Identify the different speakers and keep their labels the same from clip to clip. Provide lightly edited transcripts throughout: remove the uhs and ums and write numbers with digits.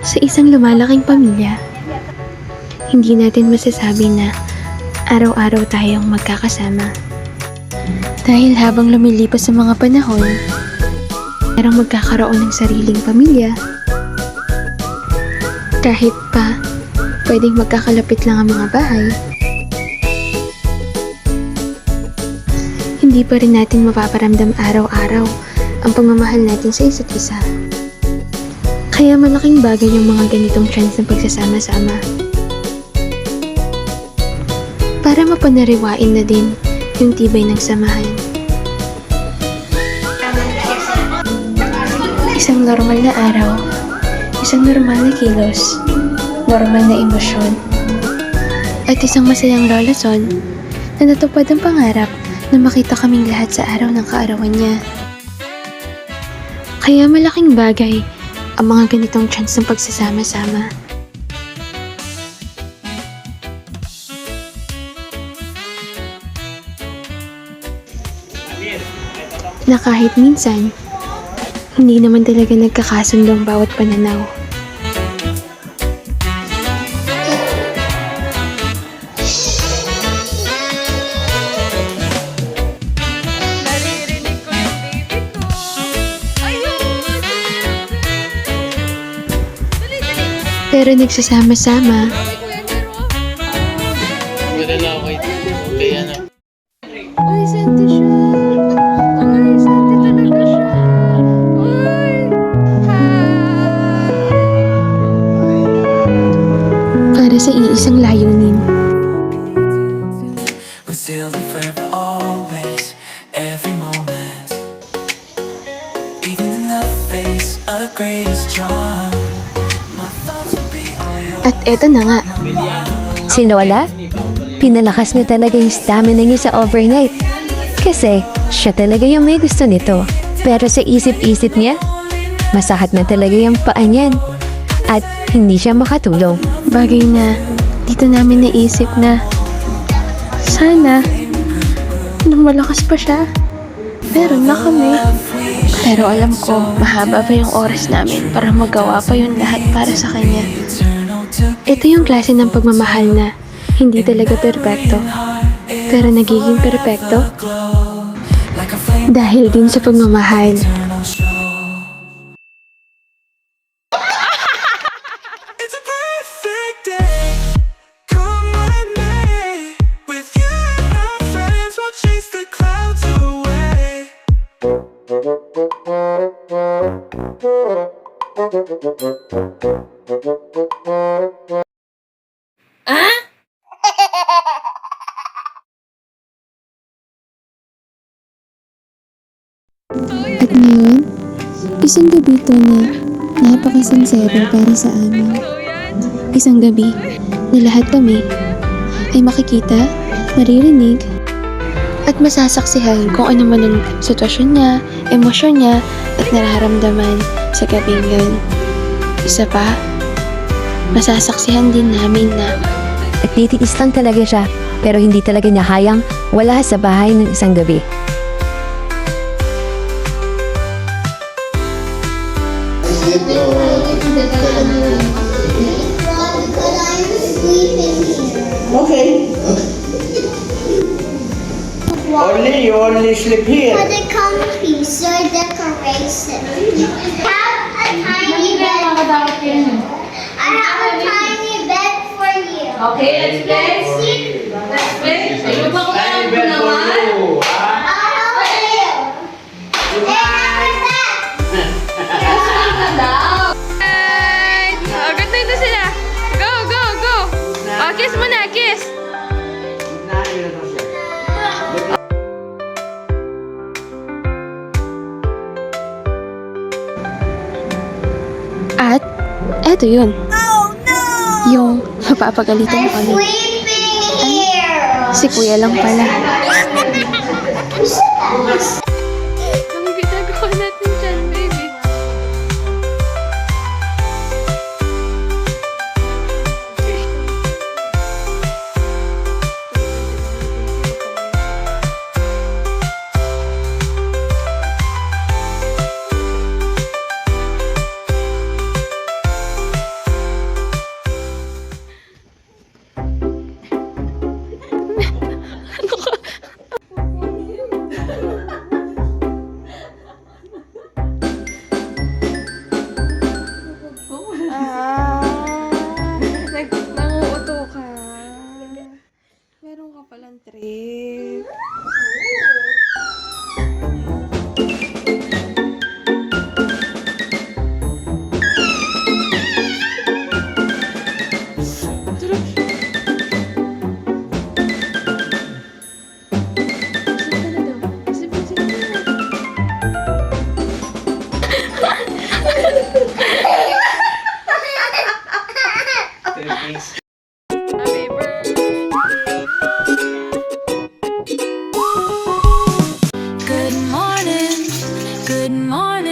Speaker 1: Sa isang lumalaking pamilya, hindi natin masasabi na araw-araw tayong magkakasama. Dahil habang lumilipas sa mga panahon, merong magkakaroon ng sariling pamilya. Kahit pa pwedeng magkakalapit lang ang mga bahay, hindi pa rin natin mapaparamdam araw-araw ang pagmamahal natin sa isa't isa. Kaya malaking bagay yung mga ganitong chance ng pagsasama-sama. Para mapanariwain na din yung tibay ng samahan. Isang normal na araw, isang normal na kilos, normal na emosyon, at isang masayang lolasyon na natupad ang pangarap na makita kaming lahat sa araw ng kaarawan niya. Kaya malaking bagay ang mga ganitong chance ng pagsasama-sama. Na kahit minsan, hindi naman talaga nagkakasundo ang bawat pananaw. Pero nagsasama-sama.
Speaker 2: Wala na ako kay ano.
Speaker 1: Uy, sente siya. Uy, sente talaga siya. Uy. Para sa iisang layunin.
Speaker 3: We're still the forever always, every moment. Even in the face of the greatest charm.
Speaker 1: At eto na nga.
Speaker 4: Si Lola, pinalakas niya talaga yung stamina niya sa overnight. Kasi siya talaga yung may gusto nito. Pero sa isip-isip niya, masakit na talaga yung paa niyan. At hindi siya makatulong.
Speaker 1: Bagay na dito namin naisip na sana nung malakas pa siya, meron na kami. Pero alam ko, mahaba pa yung oras namin para magawa pa yung lahat para sa kanya. Ito yung klase ng pagmamahal na hindi talaga perpekto, pero nagiging perpekto dahil din sa pagmamahal.
Speaker 3: It's a perfect day. Come with me. With you and my friends, we'll chase the clouds away.
Speaker 1: At ngayon, isang gabi ito na napakasinsero para sa amin. Isang gabi na lahat kami ay makikita, maririnig, at masasaksihan kung ano man ang sitwasyon niya, emosyon niya, at nararamdaman sa gabing yun. Isa pa, masasaksihan din namin na
Speaker 4: Nagtitiis lang talaga siya, pero hindi talaga niya hayang wala sa bahay ng isang gabi.
Speaker 5: Okay. You only sleep here.
Speaker 6: For the comfy or decoration. Have a tiny bed. I have a tiny bed for you.
Speaker 7: Okay, let's play. Let's play. Ayun ba kung ano po naman?
Speaker 6: I'll help you. Hey, number
Speaker 7: Daw. Oh, ganda ito sila. Go, go, go. Oh, kiss mo na, kiss.
Speaker 1: at eto yun. Yung mapapagalitan
Speaker 6: I'm
Speaker 1: mo kami.
Speaker 6: sleeping here.
Speaker 1: Si kuya lang pala.
Speaker 7: Anong ginagawa natin dyan, baby?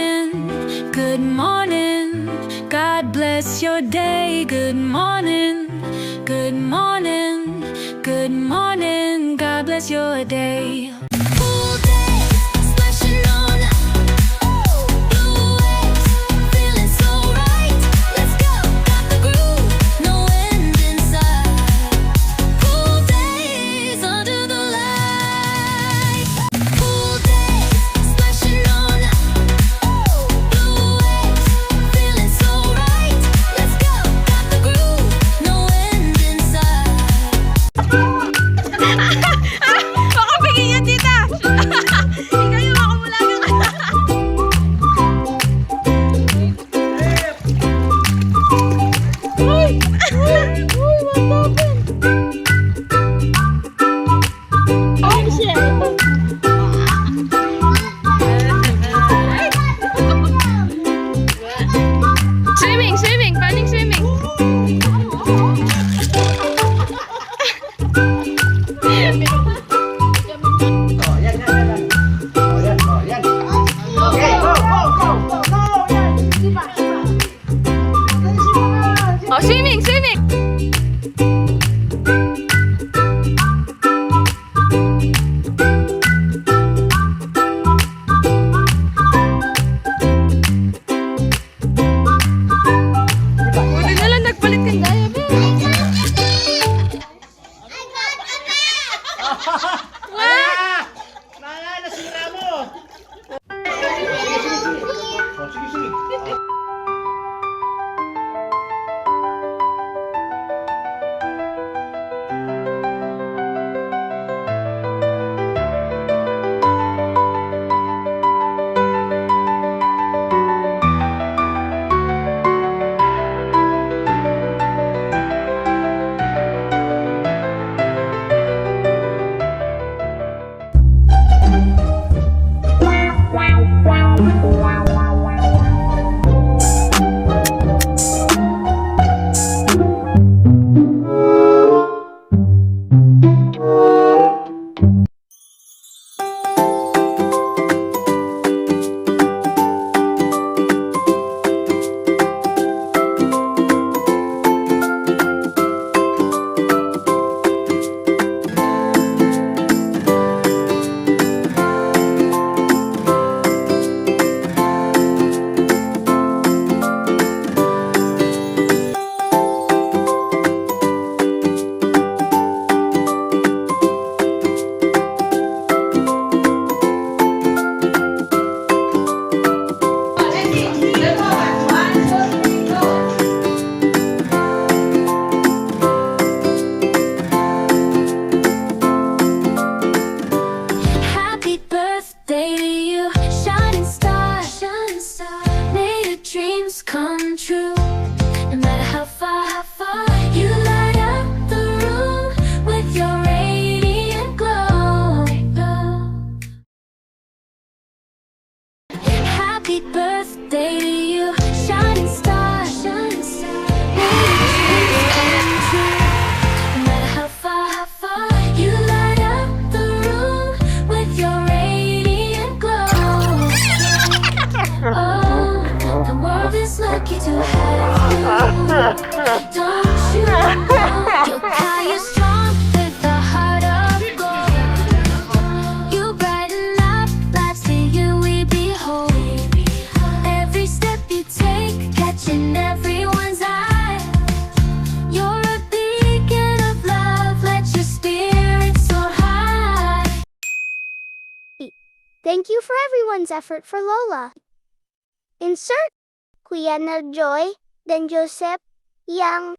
Speaker 8: morning, good morning. God bless your day. Good morning, good morning, good morning. God bless your day. Full day, splashing on blue waves, feeling so right. Let's go, got the groove, no end in sight. Full days under the lights. Full days, splashing on blue waves, feeling so right. Let's go, got the groove, no end in sight.
Speaker 7: Baka bigyan yan, tita! Ikaw yung makamulagang Uy! Uy, what happened? Swimming, swimming! Paano swimming?
Speaker 5: Oh, yan. Oh, yan. Okay, go. Yan.
Speaker 7: Oh, swimming, swimming! Buti na lang nagpalit kang daya, be. What?
Speaker 5: Wala, nasira mo. Oh, sige.
Speaker 8: Happy birthday to you, shining star. May your dreams come true. No matter how far, you light up the room with your radiant glow. Happy birthday to you, shining star. May your dreams come true. No matter how far, you light up the room with your radiant glow. Oh, the world is lucky to have you. Don't you know your guy is strong with a heart of gold? You brighten up lives to you we behold. Every step you take, catching everyone's eye. You're a beacon of love, let your spirit soar high.
Speaker 6: Thank you for everyone's effort for Lola. Insert Kuya na Joy, then Joseph, Yang,